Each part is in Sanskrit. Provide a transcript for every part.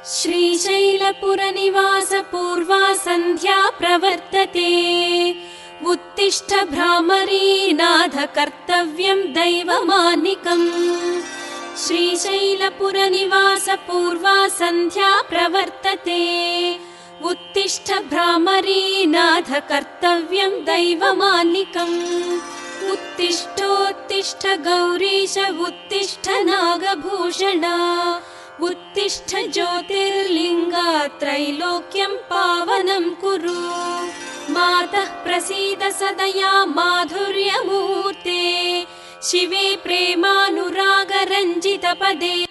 श्रीशैलपुरनिवास पूर्वा सन्ध्या प्रवर्तते। उत्तिष्ठ भ्रामरीनाथ कर्तव्यं दैवमानिकम्। श्रीशैलपुरनिवास पूर्वा सन्ध्या प्रवर्तते। उत्तिष्ठ भ्रामरीनाथ कर्तव्यं दैवमानिकम्। उत्तिष्ठोत्तिष्ठ गौरीश उत्तिष्ठ नागभूषण। उत्तिष्ठ ज्योतिर्लिङ्गा त्रैलोक्यं पावनं कुरु। मातः प्रसीद सदया माधुर्यमूर्ते। शिवे प्रेमानुरागरञ्जितपदे।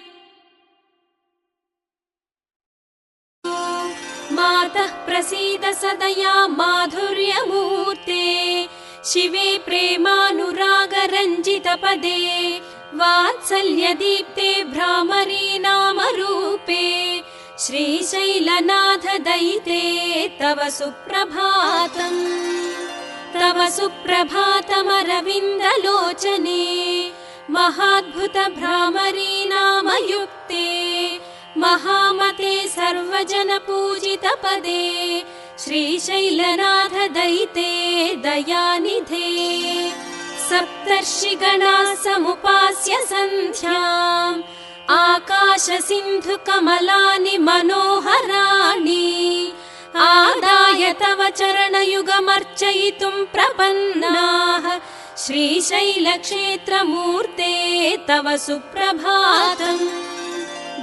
मातः प्रसीद सदया माधुर्यमूर्ते। शिवे प्रेमानुरागरञ्जितपदे। वात्सल्यदीप्ते भ्रामरी नामरूपे। श्रीशैलनाथ दयिते तव सुप्रभातम्। तव सुप्रभातमरविन्दलोचने। महाद्भुत भ्रामरी नामयुक्ते। महामते सर्वजनपूजितपदे। श्रीशैलनाथ दयिते दयानिधे। सप्तर्षिगणाः समुपास्य सन्ध्याम्। आकाशसिन्धुकमलानि मनोहराणि। आदाय तव चरणयुगमर्चयितुं प्रपन्नाः। श्रीशैलक्षेत्रमूर्ते तव सुप्रभातम्।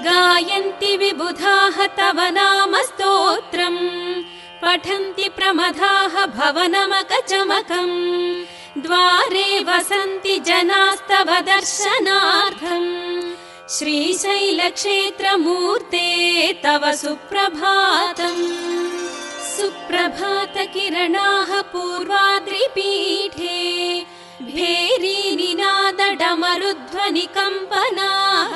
गायन्ति विबुधाः तव नाम स्तोत्रम्। पठन्ति प्रमदाः भवनमकचमकम्। द्वारे वसन्ति जनास्तव दर्शनार्थम्। श्रीशैलक्षेत्रमूर्ते तव सुप्रभातम्। सुप्रभातकिरणाः पूर्वाद्रिपीठे। भेरीनिनादडमरुध्वनिकम्पनाः।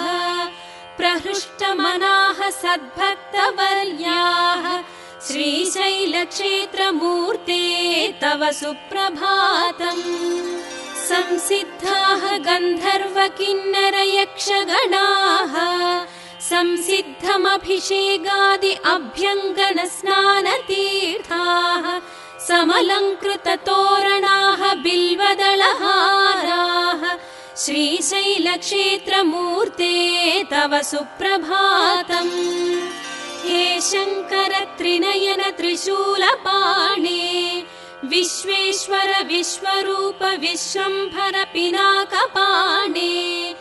प्रहृष्टमनाः सद्भक्तवर्याः। श्रीशैलक्षेत्रमूर्ते तव सुप्रभातम्। संसिद्धाः गन्धर्व किन्नर यक्षगणाः। संसिद्धमभिषेकादि अभ्यङ्गन स्नानतीर्थाः। समलङ्कृततोरणाः बिल्वदलहाराः। श्रीशैलक्षेत्रमूर्ते तव सुप्रभातम्। हे शङ्कर त्रिनयन त्रिशूलपाणे। विश्वेश्वर विश्वरूप विश्वम्भर पिनाकपाणे।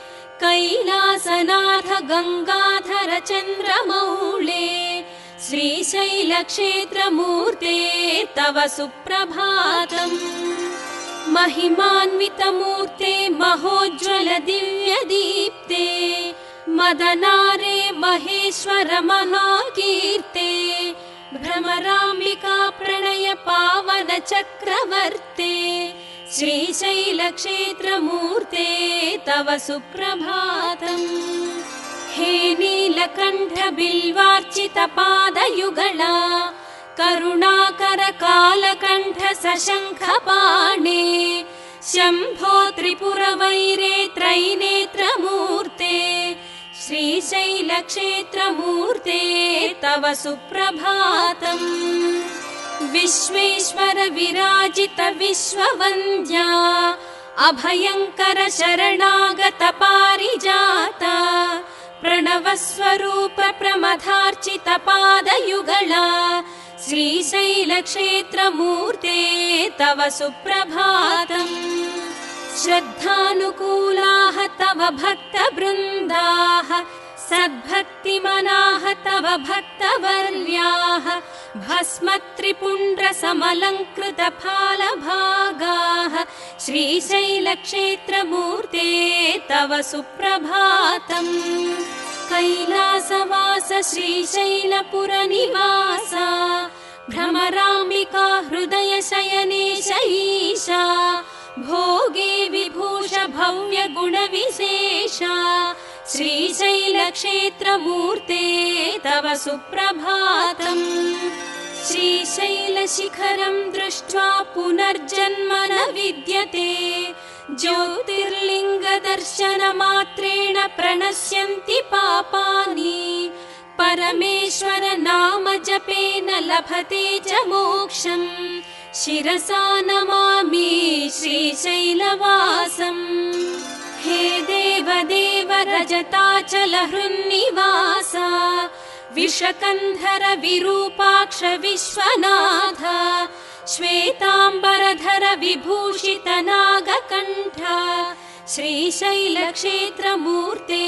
कैलासनाथ गङ्गाधर चन्द्रमौळे। श्रीशैलक्षेत्रमूर्ते तव सुप्रभातम्। महिमान्वितमूर्ते महोज्ज्वल दिव्यदीप्ते। मदनारे महेश्वर महाकीर्ते। भ्रमराम्बिका प्रणय पावन चक्रवर्ते। श्रीशैलक्षेत्रमूर्ते तव सुप्रभातम्। हे नीलकण्ठ बिल्वार्चित पादयुगला। करुणाकर कालकण्ठ सशङ्खपाणे। शम्भो त्रिपुरवैरे त्रैनेत्रमूर्ते। श्रीशैलक्षेत्रमूर्ते तव सुप्रभातम्। विश्वेश्वर विराजित विश्ववन्द्या। अभयङ्कर शरणागत पारिजाता। प्रणवस्वरूप प्रमथार्चित पादयुगला। श्रीशैलक्षेत्रमूर्ते तव सुप्रभातम्। श्रद्धानुकूलाः तव भक्तवृन्दाः। सद्भक्तिमनाः तव भक्तवर्याः। भस्मत्रिपुण्ड्र समलङ्कृत फालभागाः। श्रीशैलक्षेत्रमूर्ते तव सुप्रभातम्। कैलासवास श्रीशैलपुरनिवास। भ्रमराम्बिका हृदय शयनेश ईशा। भोगे विभूष भव्य गुणविशेष। श्रीशैलक्षेत्रमूर्ते तव सुप्रभातम्। श्रीशैलशिखरं दृष्ट्वा पुनर्जन्म न विद्यते। ज्योतिर्लिङ्गदर्शनमात्रेण प्रणश्यन्ति पापानि। परमेश्वर नाम जपेन लभते च मोक्षम् शिरसा नमामि श्रीशैलवासम् हे देवदेव रजताचल हृन्निवास विषकन्धर विरूपाक्ष विश्वनाथ श्वेताम्बरधर विभूषित नागकण्ठ श्रीशैलक्षेत्रमूर्ते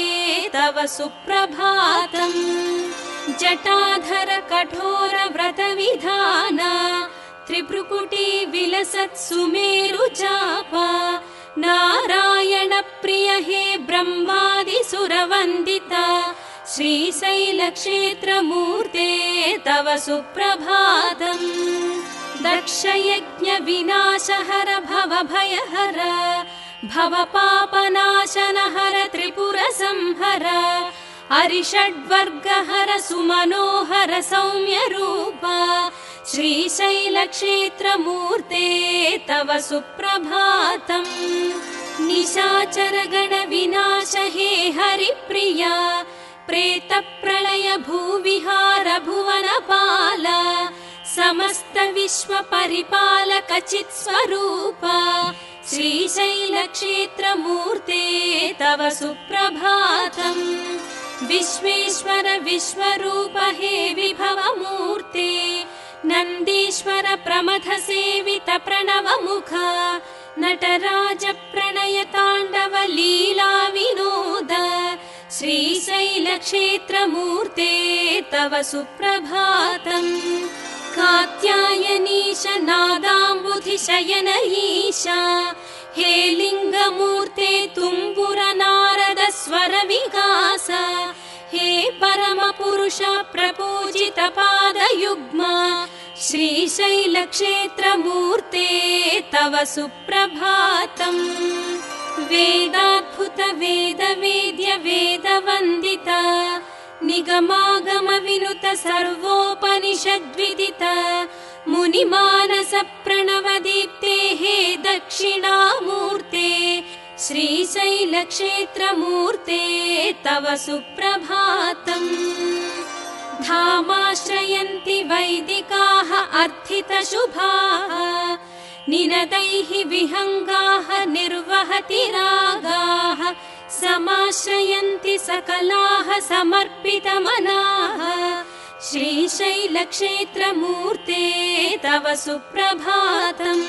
तव सुप्रभातम् जटाधर कठोर व्रतविधान त्रिभ्रुकुटी विलसत् सुमेरुचाप नारायण प्रिय हे ब्रह्मादिसुरवन्दित श्रीशैलक्षेत्रमूर्ते तव सुप्रभातम् दक्षयज्ञ विनाशहर भवभयहर भवपापनाशनहर त्रिपुरसंहर अरिषड्वर्गहर सुमनोहर सौम्यरूप श्रीशैलक्षेत्रमूर्ते तव सुप्रभातम् निशाचरगण विनाश हे हरिप्रिय प्रेतप्रलय भूविहार भुवनपाल समस्त विश्व परिपालक चित्स्वरूप श्रीशैलक्षेत्रमूर्ते तव सुप्रभातम् विश्वेश्वर विश्वरूप हे विभवमूर्ते नन्दीश्वर प्रमथ सेवित प्रणवमुख नटराज प्रणय ताण्डव लीला विनोद श्रीशैलक्षेत्रमूर्ते तव सुप्रभातम् कात्यायनीश नादाम्बुधि शयन ईशा हे लिङ्गमूर्ते तुम्बुर नारद स्वर विकास हे परमपुरुष प्रपूजित पादयुग्म श्रीशैलक्षेत्रमूर्ते तव सुप्रभातम् वेदाद्भुत वेद वेद्य वेदवन्दित निगमागम विनुत सर्वोपनिषद्विदित मुनिमानस प्रणवदीप्ते हे दक्षिणामूर्ते श्रीशैलक्षेत्रमूर्ते तव सुप्रभातम् धामाश्रयन्ति वैदिकाः अर्थितशुभाः निनदैः विहङ्गाः निर्वहति रागाः समाश्रयन्ति सकलाः समर्पितमनाः श्रीशैलक्षेत्रमूर्ते तव सुप्रभातम्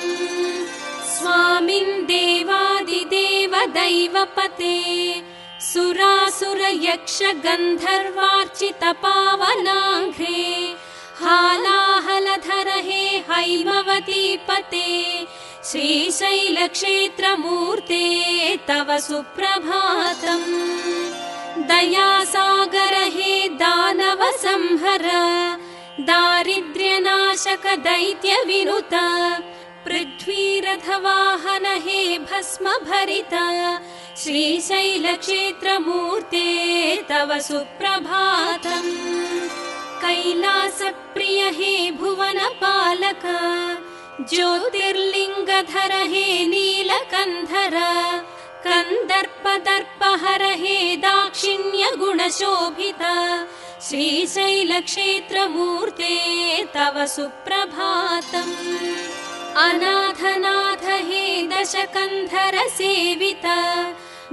स्वामिन् देवादिदेव दैवपते सुरासुर यक्ष गन्धर्वार्चित पावनाघ्रे हालाहलधर हे हैमवतीपते श्रीशैलक्षेत्रमूर्ते तव सुप्रभातम् दयासागर हे दानव संहर दारिद्र्यनाशक दैत्य विनुत पृथ्वीरथवाहन हे भस्म भरित श्रीशैलक्षेत्रमूर्ते तव सुप्रभातम् कैलासप्रिय हे भुवनपालक ज्योतिर्लिङ्गधर हे नीलकन्धर कन्दर्पदर्पहर हे दाक्षिण्य गुणशोभित श्रीशैलक्षेत्रमूर्ते तव सुप्रभातम् अनाथनाथ हे दशकन्धर सेवित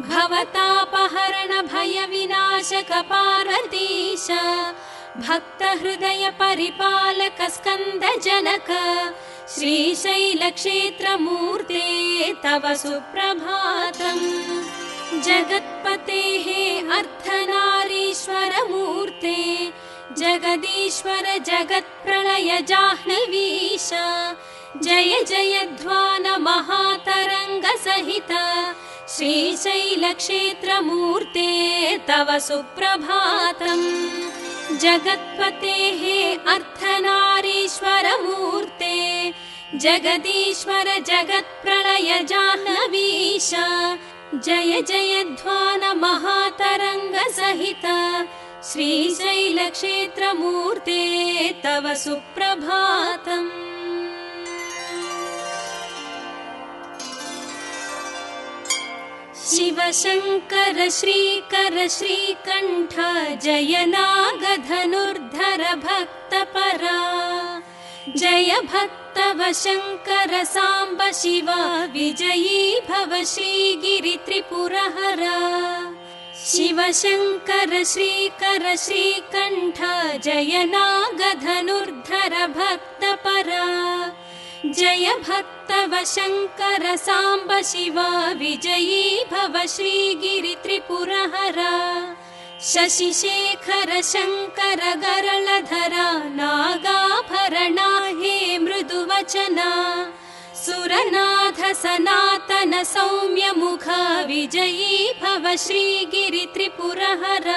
भवतापहरण भय विनाशक पार्वतीश भक्त हृदय परिपालक स्कन्द जनक श्रीशैलक्षेत्रमूर्ते तव सुप्रभातम् जगत्पते हे अर्धनारीश्वर मूर्ते जगदीश्वर जगत्प्रलय जाह्नवीश जय जय ध्वान महातरंग सहित श्रीशैलक्षेत्रमूर्ते तव सुप्रभातम् जगत्पते हे अर्धनारीश्वर मूर्ते जगदीश्वर जगत्प्रलय जाह्नवीश जय जय ध्वान महातरंग सहित श्रीशैलक्षेत्रमूर्ते तव सुप्रभातम् शिव शंकर श्रीकर श्रीकंठ जय नागधनुर्धर भक्तपरा जय भक्तव शङ्कर साम्ब शिव विजयी भव श्रीगिरित्रिपुरहर शिव शङ्कर श्रीकर श्रीकण्ठ जय नागधनुर्धर भक्तपरा जय भक्तव शङ्कर साम्ब शिव विजयी भव श्रीगिरित्रिपुरहर शशिशेखर शङ्कर गरलधरा नागाभरणा हे मृदुवचना सुरनाथ सनातन सौम्य मुख विजयी भव श्रीगिरित्रिपुरहर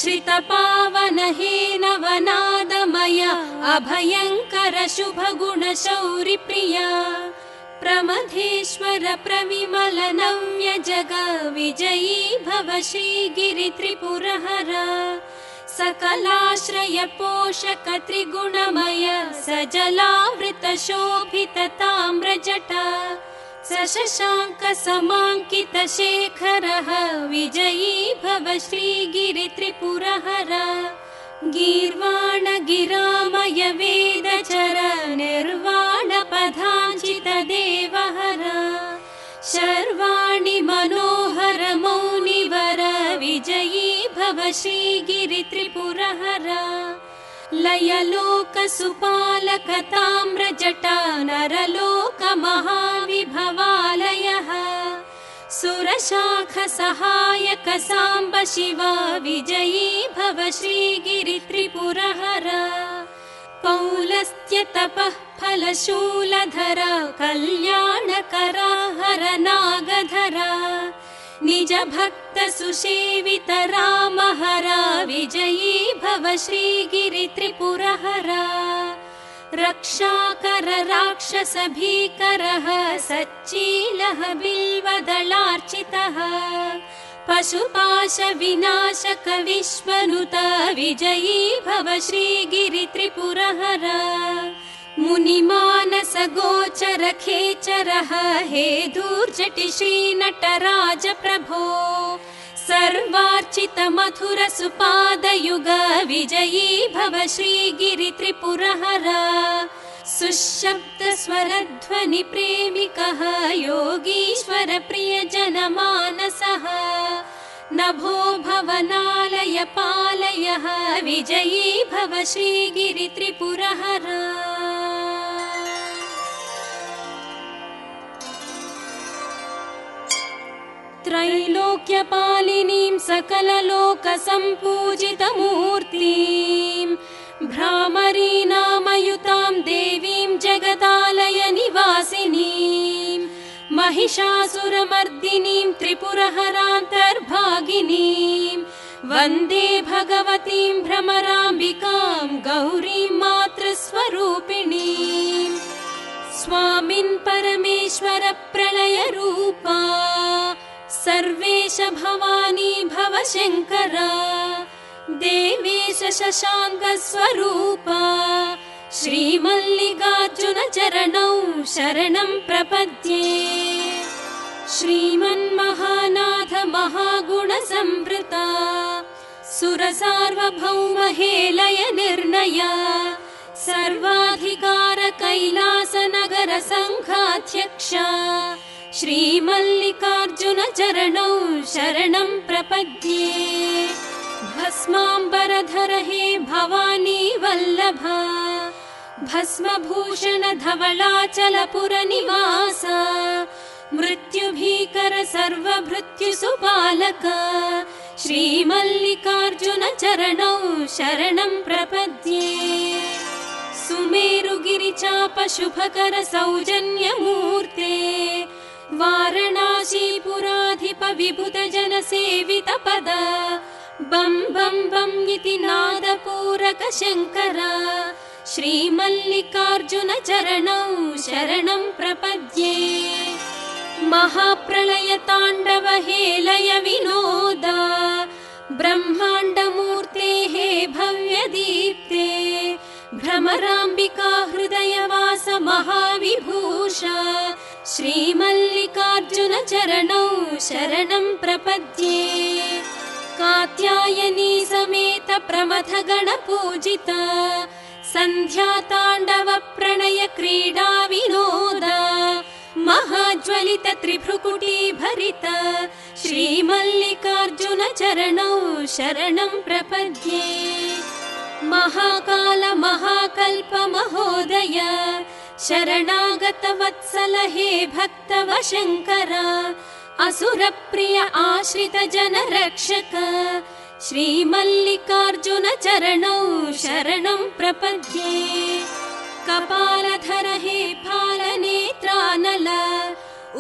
श्रितपावन हे नवनादमय अभयङ्कर शुभगुण शौरिप्रिया प्रमथेश्वर प्रविमल नव्य जग विजयी भव श्रीगिरित्रिपुरहर सकलाश्रय पोषक त्रिगुणमय सजलावृत शोभित ताम्रजटा सशशाङ्क समाङ्कित शेखरः विजयी भव श्रीगिरित्रिपुरहर गीर्वाण गिरामय वेदचर निर्वाण पदाञ्चित देवहर शर्वाणि मनोहर मौनिवर विजयी भव श्रीगिरित्रिपुरहर लयलोक सुपालक ताम्रजटा नरलोक महाविभवालयः सुरशाख सहायक साम्ब शिव विजयी भव श्रीगिरित्रिपुरहर पौलस्त्य तपः फलशूलधर कल्याणकरा हर नागधरा निज भक्त सुसेवित राम हर विजयी भव श्रीगिरित्रिपुरहर रक्षाकर राक्षस भीकरः सच्चीलः बिल्वदलार्चितः पशुपाश विनाशक विश्वनुत विजयी भव श्रीगिरित्रिपुरहर मुनिमानस गोचर खेचरः हे दूर्जटि श्रीनटराज प्रभो सर्वार्चित मथुर सुपादयुग विजयी भव श्रीगिरित्रिपुरहर सुशब्द स्वरध्वनि प्रेमिकः योगीश्वर प्रिय जनमानसः नभो भवनालय पालयः विजयी भव श्रीगिरित्रिपुरहर त्रैलोक्यपालिनीं सकललोकसम्पूजितमूर्तिं भ्रामरीनामयुतां देवीं जगदालय निवासिनीं महिषासुरमर्दिनीं त्रिपुरहरान्तर्भागिनीं वन्दे भगवतीं भ्रमराम्बिकां गौरीं मातृस्वरूपिणीं स्वामिन् परमेश्वर प्रलयरूपा सर्वेश भवानी भव शङ्करा देवेश शशाङ्क स्वरूपा श्रीमल्लिकार्जुन चरणौ शरणं प्रपद्ये श्रीमन्महानाथ महागुण संवृता सुरसार्वभौम हेलय निर्णया सर्वाधिकार कैलास नगर संघाध्यक्षा श्रीमल्लिकार्जुन चरणौ शरणं प्रपद्ये भस्माम्बरधर हे भवानी वल्लभा भस्मभूषण धवलाचलपुर निवास मृत्युभीकर सर्वभृत्यु सुपालक श्रीमल्लिकार्जुन चरणौ शरणं प्रपद्ये सुमेरुगिरिचाप शुभकर सौजन्यमूर्ते वारणासीपुराधिप विभुत जन सेवित पद बं बं बं इति नादपूरक शङ्कर श्रीमल्लिकार्जुन चरणौ शरणं प्रपद्ये महाप्रलय ताण्डव हेलय विनोद ब्रह्माण्डमूर्ते हे भव्यदीप्ते भ्रमराम्बिका हृदयवास महाविभूषा श्रीमल्लिकार्जुन चरणौ शरणं प्रपद्ये कात्यायनी समेत प्रमथगणपूजिता सन्ध्याताण्डव प्रणय क्रीडा विनोद महाज्वलित त्रिभ्रुकुटी भरित श्रीमल्लिकार्जुन चरणौ शरणं प्रपद्ये। महाकाल महाकल्प महोदय शरणागत वत्सल हे भक्तव शङ्कर असुरप्रिय आश्रित जन रक्षक श्रीमल्लिकार्जुन चरणौ शरणं प्रपद्ये। कपालधर हे फालनेत्रानल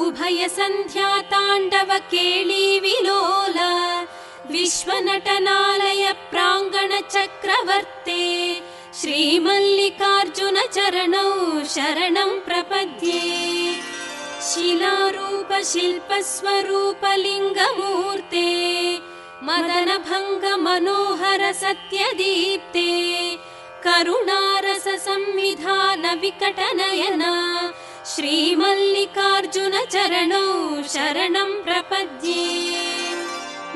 उभय सन्ध्या ताण्डव केळी विलोल विश्वनटनालय प्राङ्गण चक्रवर्ते श्रीमल्लिकार्जुन चरणौ शरणं प्रपद्ये। शिलारूप शिल्पस्वरूप लिङ्गमूर्ते मदनभङ्ग मनोहर सत्यदीप्ते करुणारस संविधान विकटनयना श्रीमल्लिकार्जुन चरणौ शरणं प्रपद्ये।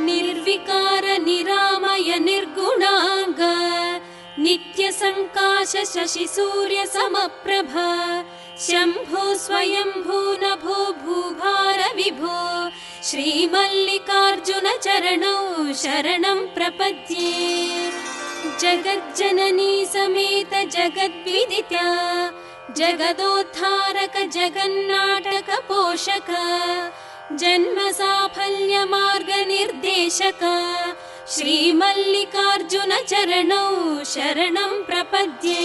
निर्विकार निरामय निर्गुणांग नित्य संकाश शशि सूर्य समप्रभ शंभो स्वयंभू नभो भूभार विभो श्रीमल्लिकार्जुन चरणौ शरणं प्रपद्ये। जगज्जननी समेत जगद्विदिता जगदोद्धारक जगन्नाटक पोषक जन्म साफल्य मार्ग निर्देशक श्रीमल्लिकार्जुन चरणौ शरणं प्रपद्ये।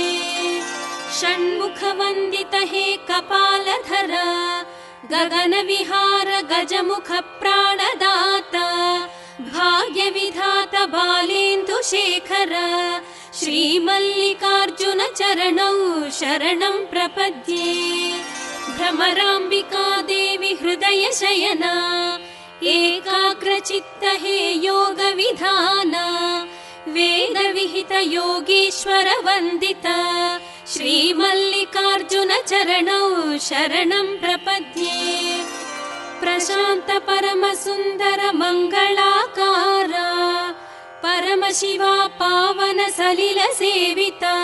षण्मुख वन्दित हे कपालधर गगन विहार गजमुख प्राणदाता भाग्य विधाता बालेन्दु शेखर श्रीमल्लिकार्जुन चरणौ शरणं प्रपद्ये। भ्रमराम्बिका देवी हृदय शयना एकाग्रचित्त हे योग विधान वेद विहित योगीश्वर वन्दिता श्रीमल्लिकार्जुन चरणौ शरणं प्रपद्ये। प्रशांत परम सुंदर मंगलाकार परम शिवा पावन सलिल सेविता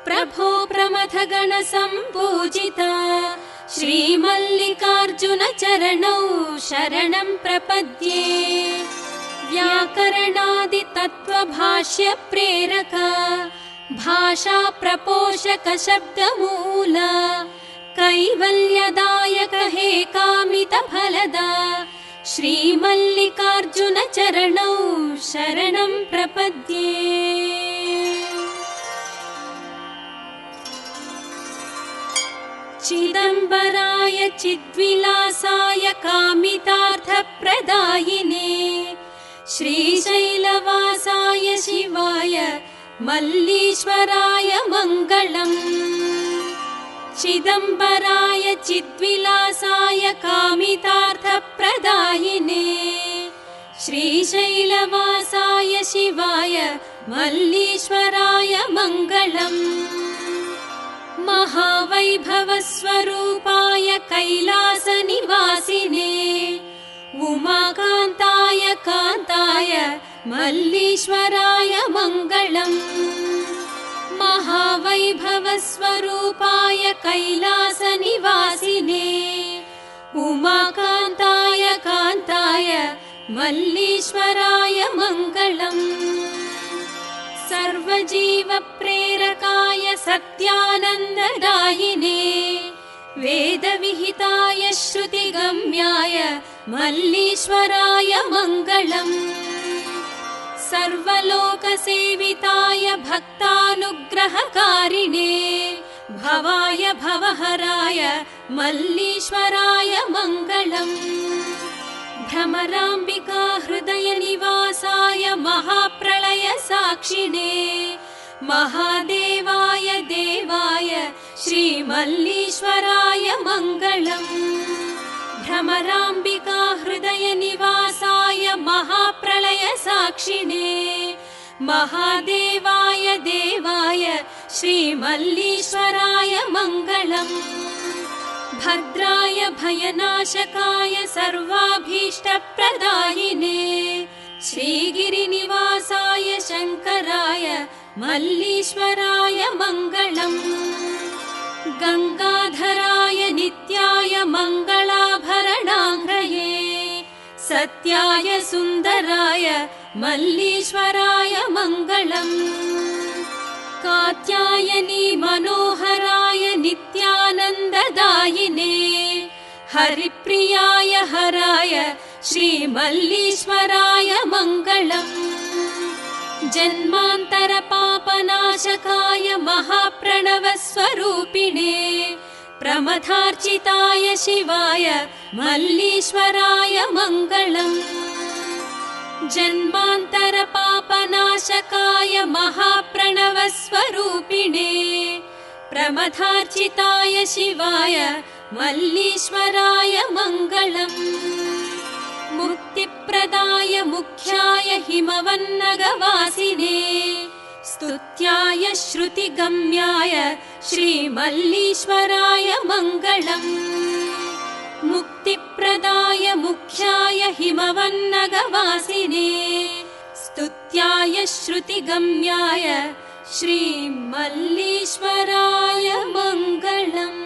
प्रभो प्रमथ गण संपूजिता श्रीमल्लिकार्जुन चरणौ शरणं प्रपद्ये। व्याकरणादि तत्व भाष्य प्रेरक भाषा प्रपोषक शब्द मूल कैवल्यदायक हे कामित फलदा श्रीमल्लिकार्जुन चरणौ शरणं प्रपद्ये। चिदंबराय चिद्विलासाय कामितार्थप्रदायिने श्रीशैलवासाय शिवाय मल्लीश्वराय मङ्गलम्। चिदंबराय चिद्विलासाय कामितार्थप्रदायिने श्रीशैलवासाय शिवाय मल्लीश्वराय मङ्गलम्। महावैभवस्वरूपाय कैलासनिवासिने उमाकान्ताय कान्ताय मल्लीश्वराय मङ्गलम्। महावैभवस्वरूपाय कैलासनिवासिने उमाकान्ताय कान्ताय मल्लीश्वराय मङ्गलम्। सर्वजीव प्रेरकाय सत्यानन्ददायिने वेदविहिताय श्रुतिगम्याय मल्लीश्वराय मङ्गलम्। सर्वलोकसेविताय भक्तानुग्रहकारिणे भवाय भवहराय मल्लीश्वराय मङ्गलम्। भ्रमराम्बिका हृदय निवासाय महाप्रलय साक्षिणे महादेवाय देवाय श्रीमल्लीश्वराय मङ्गलम्। भ्रमराम्बिका हृदय निवासाय महाप्रलय साक्षिणे महादेवाय देवाय श्रीमल्लीश्वराय मङ्गलम्। भद्राय भयनाशकाय सर्वाभीष्टप्रदायिने श्रीगिरिनिवासाय शङ्कराय मल्लीश्वराय मङ्गलम्। गङ्गाधराय नित्याय मङ्गलाभरणाङ्घ्रये सत्याय सुन्दराय मल्लीश्वराय मङ्गलम्। कात्यायनी मनोहराय नित्यानन्ददायिने हरिप्रियाय हराय श्रीमल्लीश्वराय मङ्गलम्। जन्मान्तरपापनाशकाय महाप्रणवस्वरूपिणे प्रमथार्चिताय शिवाय मल्लीश्वराय मङ्गलम्। जन्मान्तरपापनाशकाय महाप्रणवस्वरूपिणे प्रमथार्चिताय शिवाय मल्लीश्वराय मङ्गलम्। मुक्तिप्रदाय मुख्याय हिमवन्नगवासिने स्तुत्याय श्रुतिगम्याय श्रीमल्लीश्वराय मङ्गलम्। मुक्तिप्रदाय मुख्याय हिमवन्नगवासिने स्तुत्याय श्रुतिगम्याय श्रीमल्लीश्वराय मङ्गलम्।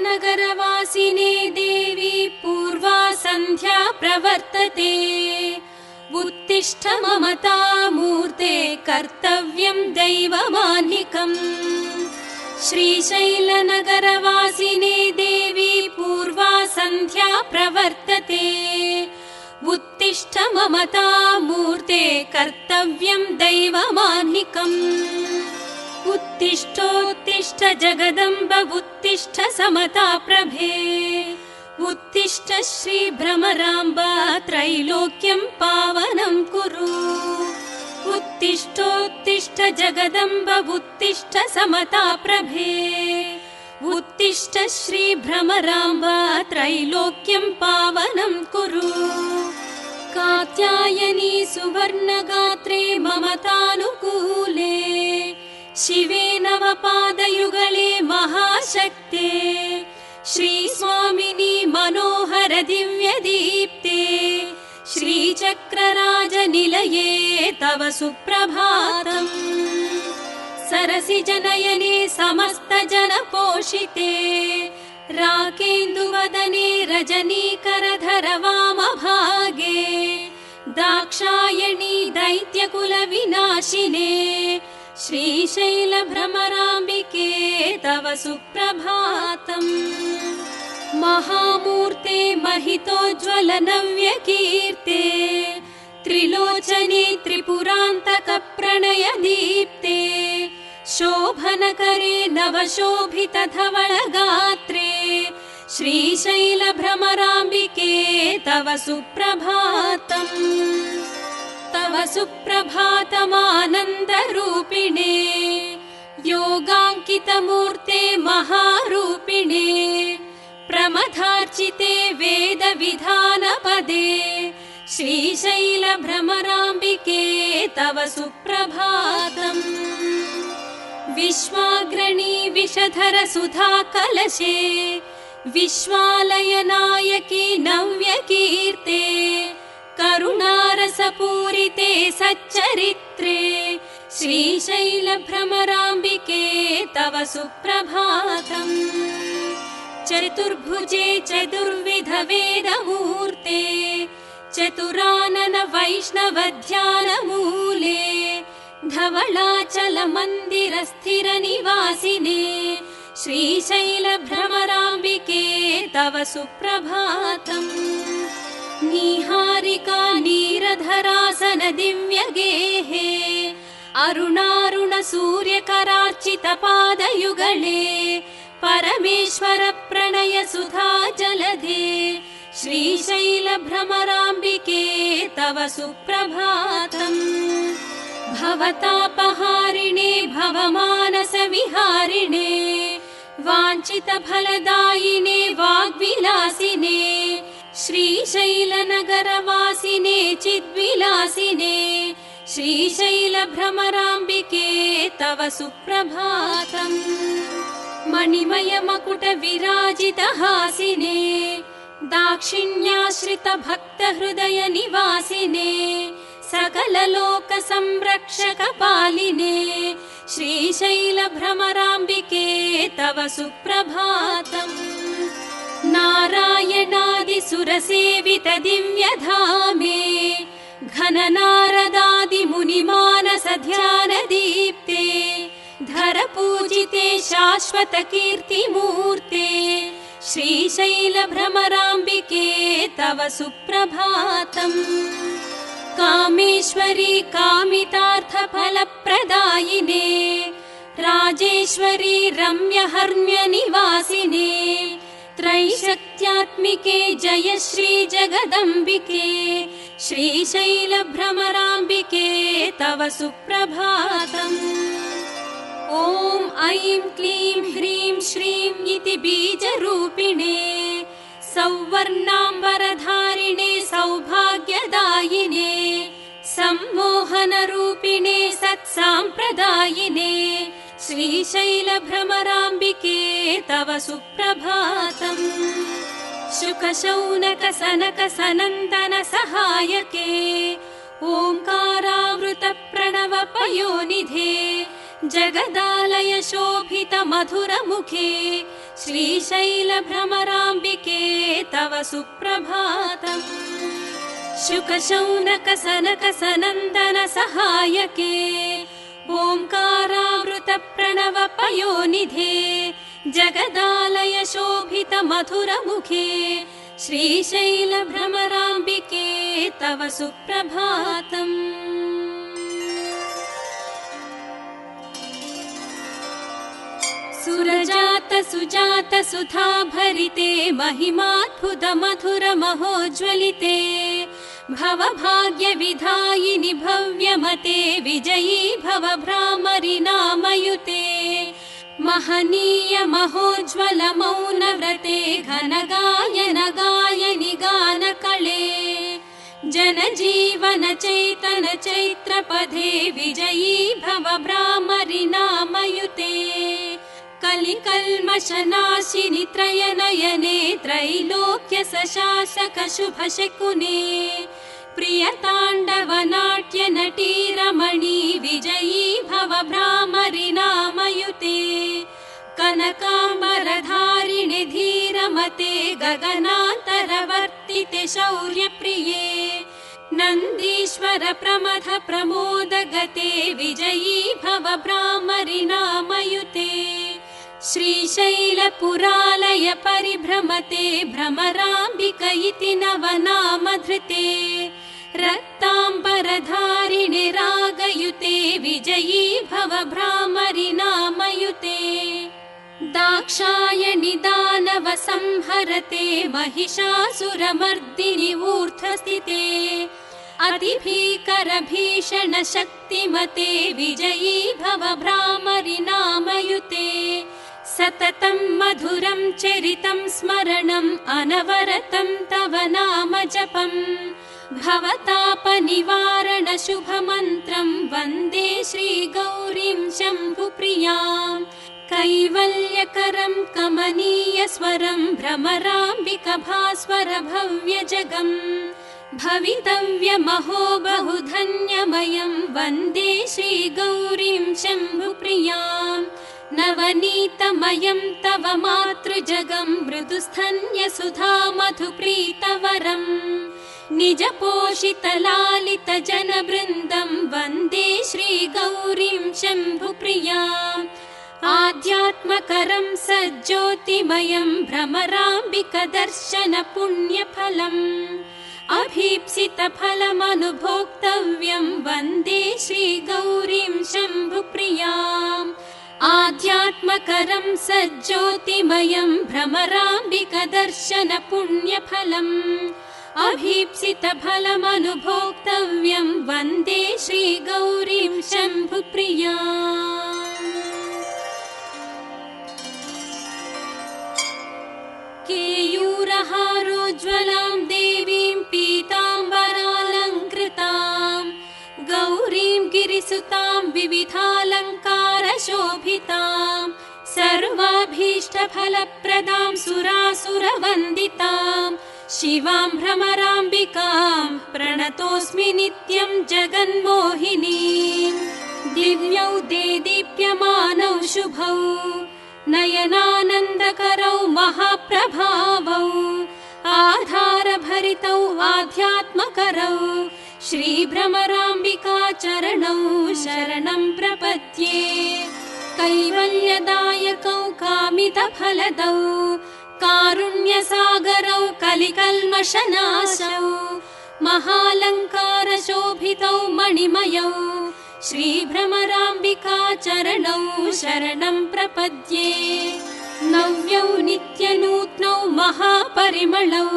श्रीशैलनगरवासिने देवी पूर्वा सन्ध्या प्रवर्तते उत्तिष्ठ ममतामूर्ते कर्तव्यं दैवमान्निकम्। श्रीशैलनगरवासिने देवी पूर्वा सन्ध्या प्रवर्तते उत्तिष्ठ ममतामूर्ते कर्तव्यं दैवमान्निकम्। उत्तिष्ठोत्तिष्ठ जगदम्ब उत्तिष्ठ समताप्रभे उत्तिष्ठ श्रीभ्रमराम्ब त्रैलोक्यं पावनं कुरु। उत्तिष्ठोत्तिष्ठ जगदम्ब उत्तिष्ठ समताप्रभे उत्तिष्ठ श्रीभ्रमराम्ब त्रैलोक्यं पावनं कुरु। कात्यायनी सुवर्णगात्रे ममतानुकूले शिवे नवपादयुगले महाशक्ते श्रीस्वामिनी मनोहर दिव्यदीप्ते श्रीचक्रराजनिलये तव सुप्रभातम्। सरसिजनयने समस्तजनपोषिते राकेन्दुवदने रजनीकरधर वामभागे दाक्षायणी दैत्यकुलविनाशिने श्रीशैलभ्रमराम्बिके तव सुप्रभातम्। महामूर्ते महितोज्ज्वलनव्यकीर्ते त्रिलोचने त्रिपुरान्तकप्रणयदीप्ते शोभनकरे नवशोभितधवलगात्रे श्रीशैलभ्रमराम्बिके तव सुप्रभातम्। तव सुप्रभातमानन्दरूपिणे योगाङ्कितमूर्ते महारूपिणे प्रमथार्चिते वेदविधानपदे श्रीशैलभ्रमराम्बिके तव सुप्रभातम्। विश्वाग्रणी विषधर सुधाकलशे विश्वालयनायकी नव्यकीर्ते करुणारसपूरिते सच्चरित्रे श्रीशैलभ्रमराम्बिके तव सुप्रभातम्। चतुर्भुजे चतुर्विधवेदमूर्ते चतुरानन वैष्णवध्यानमूले धवलाचलमन्दिरस्थिरनिवासिने श्रीशैलभ्रमराम्बिके तव सुप्रभातम्। नीहारिका नीरधरासन दिव्यगेहे अरुणारुण सूर्यकरार्चितपादयुगले परमेश्वर प्रणय सुधा जलधे श्रीशैल भ्रमराम्बिके तव सुप्रभातम्। भवतापहारिणे भवमानस विहारिणे वाञ्छित फलदायिने वाग्विलासिने श्रीशैलनगरवासिने चिद्विलासिने श्रीशैल भ्रमराम्बिके तव सुप्रभातम्। मणिमय मकुट विराजित हासिने दाक्षिण्याश्रित भक्त हृदय निवासिने सकल लोक संरक्षक पालिने श्रीशैल भ्रमराम्बिके तव सुप्रभातम्। नारायणादि सुरसेवित दिव्यधामे घन नारदादि मुनिमानस ध्यान दीप्ते धर पूजिते शाश्वत कीर्ति मूर्ते श्रीशैल भ्रमराम्बिके तव सुप्रभातम्। कामेश्वरी कामितार्थ फलप्रदायिने राजेश्वरी रम्य हर्म्य निवासिने त्रैशक्त्यात्मिके जय श्री जगदम्बिके श्रीशैल भ्रमराम्बिके तव सुप्रभातम्। ॐ ऐं क्लीं ह्रीं श्रीं इति बीजरूपिणे सौवर्णाम्बरधारिणे सौभाग्यदायिने सम्मोहनरूपिणे सत्साम्प्रदायिने श्रीशैल भ्रमराम्बिके तव सुप्रभातम्। शुकशौनक सनक सनन्दन सहायके ओंकारावृत प्रणव पयोनिधे जगदालय शोभित मधुर मुखे श्रीशैल भ्रमराम्बिके तव सुप्रभातम्। शुकशौनक सनक सनन्दन सहायके ओंकारावृत प्रणव पयोनिधे जगदालय शोभित मधुर मुखे श्रीशैल भ्रमराम्बिके तव सुप्रभातम्। सुरजात सुजात सुधा भरिते महिमाद्भुत मधुर महोज्ज्वलिते भवभाग्य विधायिनि भव्यमते विजयी भव भ्रामरि नामयुते महनीय महोज्ज्वल मौन व्रते घन गायन गायनि गान कळे जनजीवन चैतन चैत्रपदे विजयी भव भ्रामरि नामयुते कलिकल्मषनाशिनि त्रयनयने त्रैलोक्य सशासक शुभ शकुने प्रियताण्डव नाट्य नटी रमणी विजयी भव भ्रामरि नामयुते कनकाम्बरधारिणि धीरमते गगनान्तरवर्तिते शौर्यप्रिये नन्दीश्वर प्रमथ प्रमोदगते विजयी भव भ्रामरि नामयुते श्रीशैलपुरालय परिभ्रमते भ्रमराम्बिक इति नवनामधृते रक्ताम्बरधारिणि रागयुते विजयी भव भ्रामरि नामयुते दाक्षायणि दानव संहरते महिषासुरमर्दिनि ऊर्ध्वस्थिते अतिभीकर भीषण शक्तिमते विजयी भव भ्रामरि नामयुते सततं मधुरं चरितं स्मरणं अनवरतं तव नाम जपम् भवतापनिवारण शुभमन्त्रं वन्दे श्रीगौरीं शम्भुप्रियां कैवल्यकरं कमनीय स्वरं भ्रमराम्बिक भास्वर भव्यजगम् भवितव्यमहो बहुधन्यमयं वन्दे श्रीगौरीं शम्भुप्रियां नवनीतमयं तव मातृजगं मृदुस्थन्यसुधा मधुप्रीतवरम् निजपोषितलालित जनवृन्दं वन्दे श्रीगौरीं शम्भुप्रियां आध्यात्मकरं सज्ज्योतिमयं भ्रमराम्बिक दर्शन पुण्यफलम् अभीप्सित फलमनुभोक्तव्यं वन्दे श्रीगौरीं शम्भुप्रियां आध्यात्मकरं सज्ज्योतिमयं भ्रमराम्बिकदर्शन पुण्यफलम् अभीप्सितफलमनुभोक्तव्यं वन्दे श्रीगौरीं शम्भुप्रियाम्। केयूरहारोज्ज्वलां देवीं पीताम्बरालङ्कृतां गौरीं गिरिसुतां विविधालङ्कारशोभितां सर्वाभीष्टफलप्रदां सुरासुरवन्दितां शिवां भ्रमराम्बिकां प्रणतोऽस्मि नित्यं जगन्मोहिनीं। दिव्यौ देदीप्यमानौ शुभौ नयनानन्दकरौ महाप्रभावौ आधारभरितौ आध्यात्मकरौ श्रीभ्रमराम्बिका चरणौ शरणं प्रपद्ये। कैवल्यदायकौ कामितफलदौ कारुण्यसागरौ कलिकल्मषनाशौ महालङ्कारशोभितौ मणिमयौ श्रीभ्रमराम्बिका चरणौ शरणं प्रपद्ये। नव्यौ नित्यनूत्नौ महापरिमलौ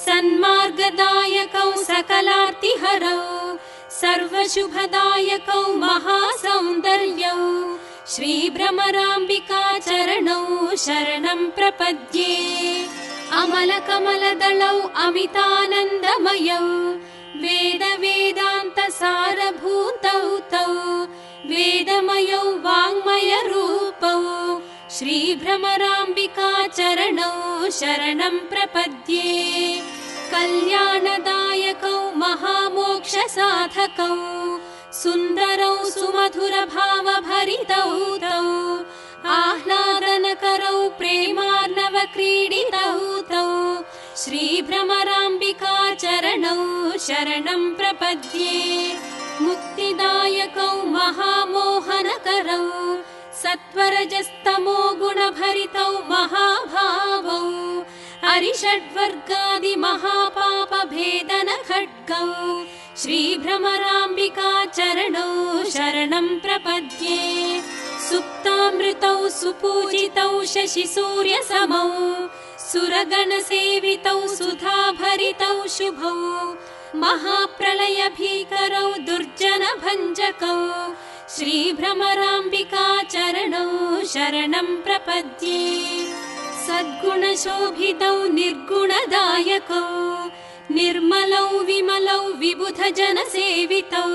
सन्मार्गदायकौ सकलार्तिहरौ सर्वशुभदायकौ महासौन्दर्यौ श्रीभ्रमराम्बिका चरणौ शरणं प्रपद्ये। अमलकमलदलौ अमितानन्दमयौ वेदवेदान्तसारभूतौ तौ वेदमयौ वाङ्मयरूपौ श्रीभ्रमराम्बिका चरणौ शरणं प्रपद्ये। कल्याणदायकौ महामोक्षसाधकौ सुन्दरौ सुमधुरभावभरितौ तौ आह्लादनकरौ प्रेमार्णवक्रीडितौ तौ श्रीभ्रमराम्बिका चरणौ शरणं प्रपद्ये। मुक्तिदायकौ महामोहनकरौ सत्वरजस्तमो गुणभरितौ महाभावौ अरिषड्वर्गादि महापापभेदन खड्गौ श्रीभ्रमराम्बिका चरणौ शरणं प्रपद्ये। सुप्तामृतौ सुपूजितौ शशिसूर्यसमौ सुरगणसेवितौ सुधाभरितौ शुभौ महाप्रलयभीकरौ दुर्जनभञ्जकौ श्रीभ्रमराम्बिका चरणौ शरणं प्रपद्ये। सद्गुणशोभितौ निर्गुणदायकौ निर्मलौ विमलौ विबुधजनसेवितौ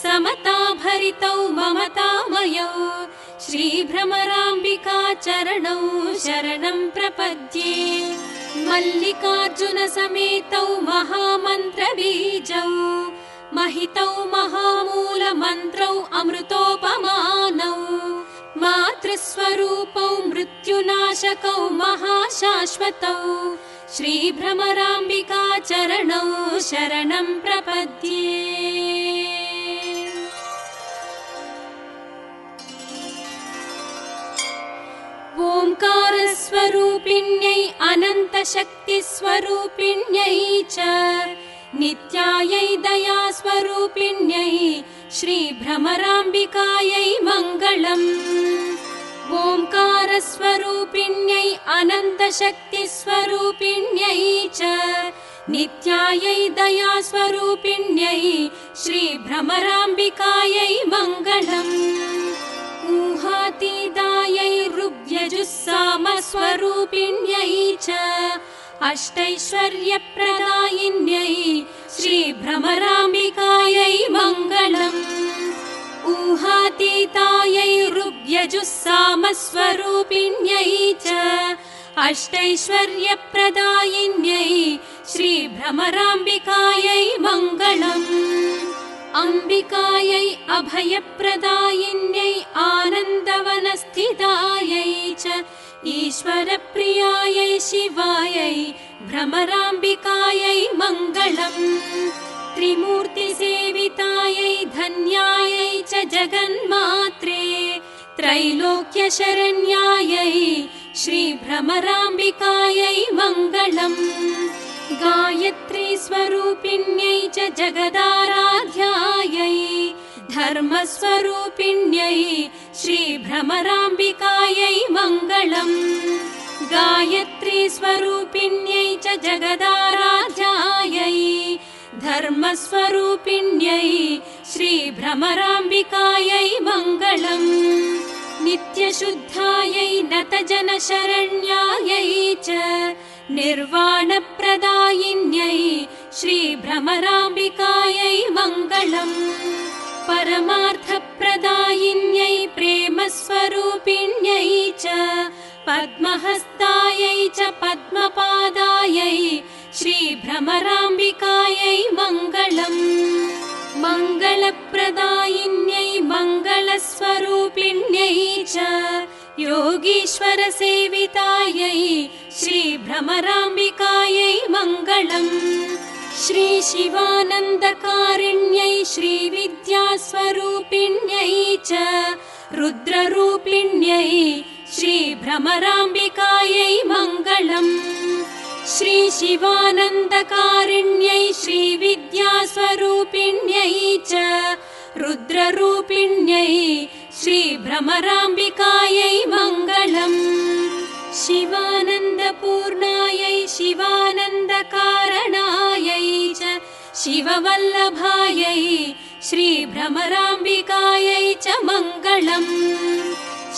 समताभरितौ ममतामयौ श्रीभ्रमराम्बिका चरणौ शरणं प्रपद्ये। मल्लिकार्जुनसमेतौ महामन्त्रबीजौ महितौ महामूलमन्त्रौ अमृतोपमानौ मातृस्वरूपौ मृत्युनाशकौ महाशाश्वतौ श्रीभ्रमराम्बिका चरणौ शरणं प्रपद्ये। ओंकारस्वरूपिण्यै अनन्तशक्तिस्वरूपिण्यै च नित्यायै दयास्वरूपिण्यै श्रीभ्रमराम्बिकायै मङ्गलम्। ओंकारस्वरूपिण्यै अनन्तशक्तिस्वरूपिण्यै च नित्यायै दयास्वरूपिण्यै श्रीभ्रमराम्बिकायै मङ्गलम्। ऊहातीतायै ऋग्यजुस्सामस्वरूपिण्यै च अष्टैश्वर्यप्रदायिन्यै श्रीभ्रमराम्बिकायै मङ्गलम्। ऊहातीतायै ऋग्यजुस्सामस्वरूपिण्यै च अष्टैश्वर्यप्रदायिन्यै श्रीभ्रमराम्बिकायै मङ्गलम्। अम्बिकायै अभयप्रदायिन्यै आनन्दवनस्थितायै च ईश्वरप्रियायै शिवायै भ्रमराम्बिकायै मङ्गलम्। त्रिमूर्तिसेवितायै धन्यायै च जगन्मात्रे त्रैलोक्यशरण्यायै श्रीभ्रमराम्बिकायै मङ्गलम्। गायत्री स्वरूपिण्यै च जगदाराध्यायै धर्मस्वरूपिण्यै श्रीभ्रमराम्बिकायै मङ्गलम्। गायत्री स्वरूपिण्यै च जगदाराध्यायै धर्मस्वरूपिण्यै श्रीभ्रमराम्बिकायै मङ्गलम्। नित्यशुद्धायै नतजनशरण्यायै च निर्वाणप्रदायिन्यै श्रीभ्रमराम्बिकायै मङ्गलम्। परमार्थप्रदायिन्यै प्रेमस्वरूपिण्यै च पद्महस्तायै च पद्मपादायै श्रीभ्रमराम्बिकायै मङ्गलम्। मङ्गलप्रदायिन्यै मङ्गलस्वरूपिण्यै च योगीश्वरसेवितायै श्रीभ्रमराम्बिकायै मङ्गलम्। श्रीशिवानन्दकारिण्यै श्रीविद्यास्वरूपिण्यै च रुद्ररूपिण्यै श्रीभ्रमराम्बिकायै मङ्गलम्। श्रीशिवानन्दकारिण्यै श्रीविद्यास्वरूपिण्यै च रुद्ररूपिण्यै श्रीभ्रमराम्बिकायै मङ्गलम्। शिवानन्दपूर्णायै शिवानन्दकारणायै च शिववल्लभायै श्रीभ्रमराम्बिकायै च मङ्गलम्।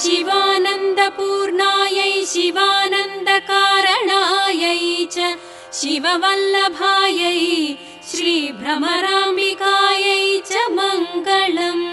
शिवानन्दपूर्णायै शिवानन्दकारणायै च शिववल्लभायै श्रीभ्रमराम्बिकायै च मङ्गलम्।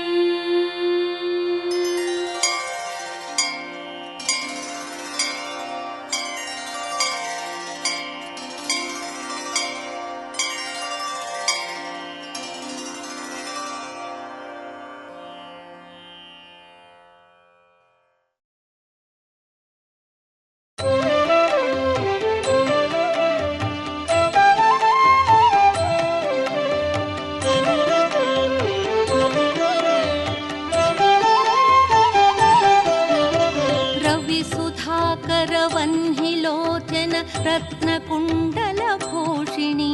रत्नकुण्डलभूषिणी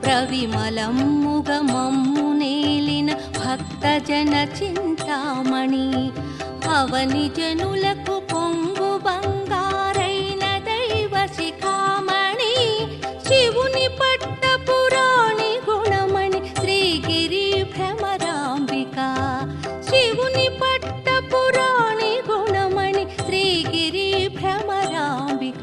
प्रविमलं मुगमम्मु नेलिन भक्तजनचिन्तामणि అవనిజనులకు పొంగు బంగారైన దైవ శిఖామణి శివుని పట్ట పురాణి గుణమణి శ్రీగిరి భ్రమరాంబిక శివుని పట్ట పురాణి గుణమణి శ్రీగిరి భ్రమరాంబిక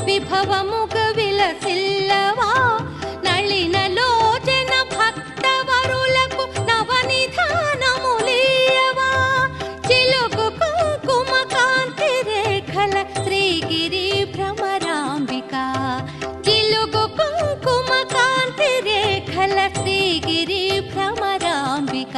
విభవముగ విలసిల్లవా నళినలోచన భక్తవరులకు నవనిధానములీయవా చిలుకు కుంకుమ కాంతి రేఖల శ్రీగిరి భ్రమరాంబిక చిలుకు కుంకుమ కాంతి రేఖల శ్రీగిరి భ్రమరాంబిక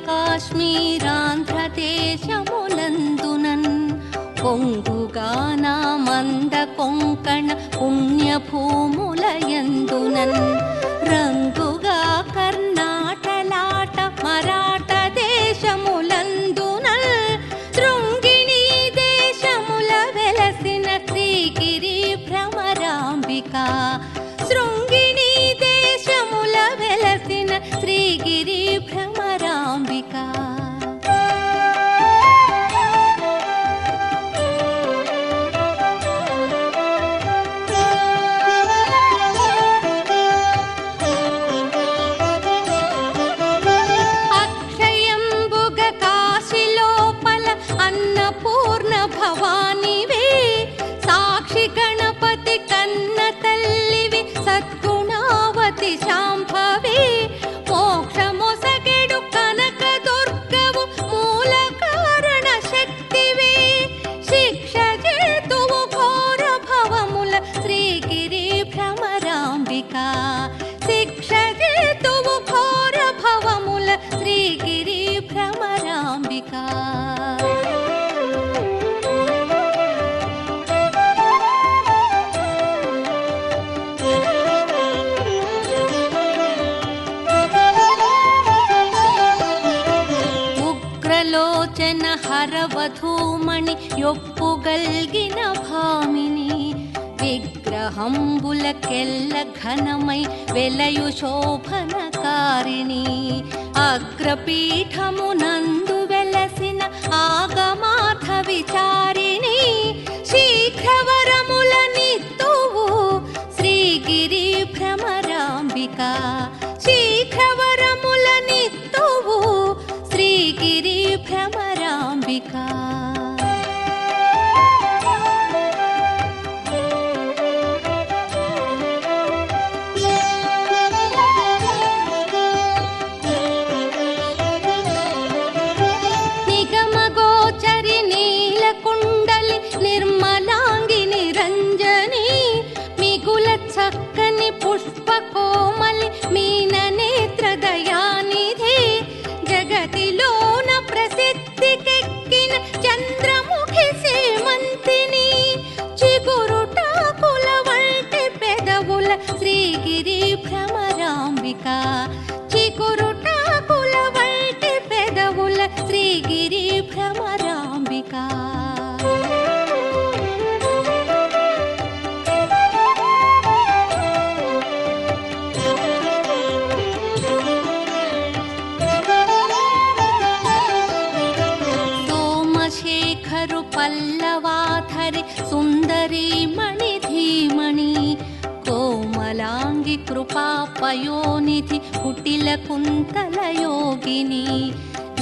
కాశ్మీరాంధ్రదేశములందునన్ పొంగుగానా మంద కొంకణ పుణ్యభూములయందునన్ రంగుగా కర్ణాటలాట మరాఠ దేశములందునన్ శృంగిణీ దేశముల వెలసిన శ్రీగిరి భ్రమరాంబిక శృంగిణీ దేశముల వెలసిన శ్రీగిరి భ్రమరాంబిక సురలోచన హరవధూమణి యొప్పుగల్గిన భామిని విగ్రహంబులకెల్ల ఘనమై వెలయు శోభనకారిణి అగ్రపీఠమునందు వెలసిన ఆగమార్థ విచారిణి శీఘ్రవరముల నిత్తువు శ్రీగిరి భ్రమరాంబిక శీఘ్రవరముల నిత్తువు శ్రీగిరి భ్రమరాంబిక పుష్పకోమలి మీన నేత్రదయానిధి జగతిలోన ప్రసిద్ధికెక్కిన చంద్రముఖి సేమంతిని చిగురుటాకుల వంటి పెదవుల శ్రీగిరి భ్రమరాంబిక చిగురుటాకుల వంటి పెదవుల శ్రీగిరి భ్రమరాంబిక పల్లవాధరి సుందరీ మణిధీమణి కోమలాంగి కృపాపయోనిధి కుటిల కుంతల యోగిని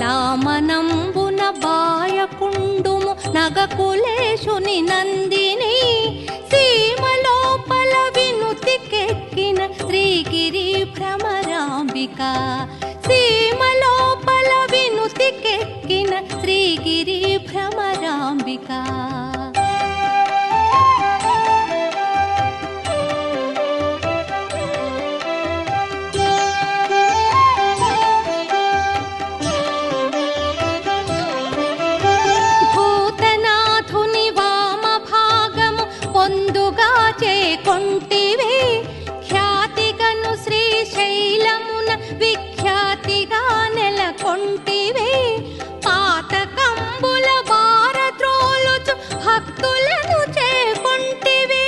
నామనంబున బాయకుండుము నగకులేశుని నందిని సీమలోపల వినుతికెక్కిన శ్రీగిరి భ్రమరాంబిక సీమలోపల వినుతికెక్కిన శ్రీగిరి భ్రమరాంబిక భూతనాథుని వామ భాగము పొందుగా చేకొంటివే ఖ్యాతిగను శ్రీశైలమున విఖ్యాతిగా నెలకొంటివే పాతకంబుల భారద్రోలుచు భక్తులను చేకొంటివే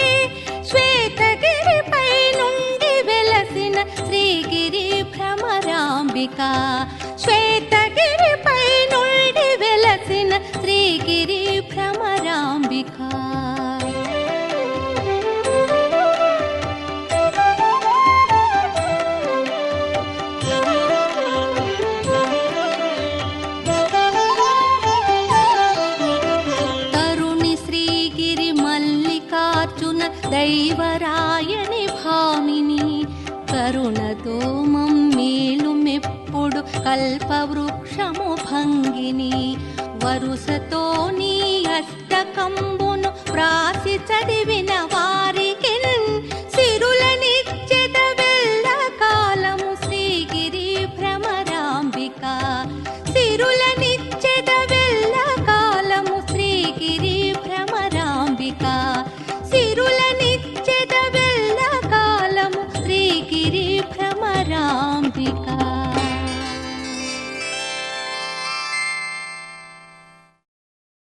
శ్వేతగిరిపై నుండి వెలసిన శ్రీగిరి భ్రమరాంబిక శ్వేతగిరిపై నుండి వెలసిన శ్రీగిరి భ్రమరాంబిక దైవరాయని భామిని కరుణతో మమ్మేలు మెప్పుడు కల్పవృక్షము భంగిని వరుసతో నీ అష్టకంబును ప్రాసి చదివిన వారి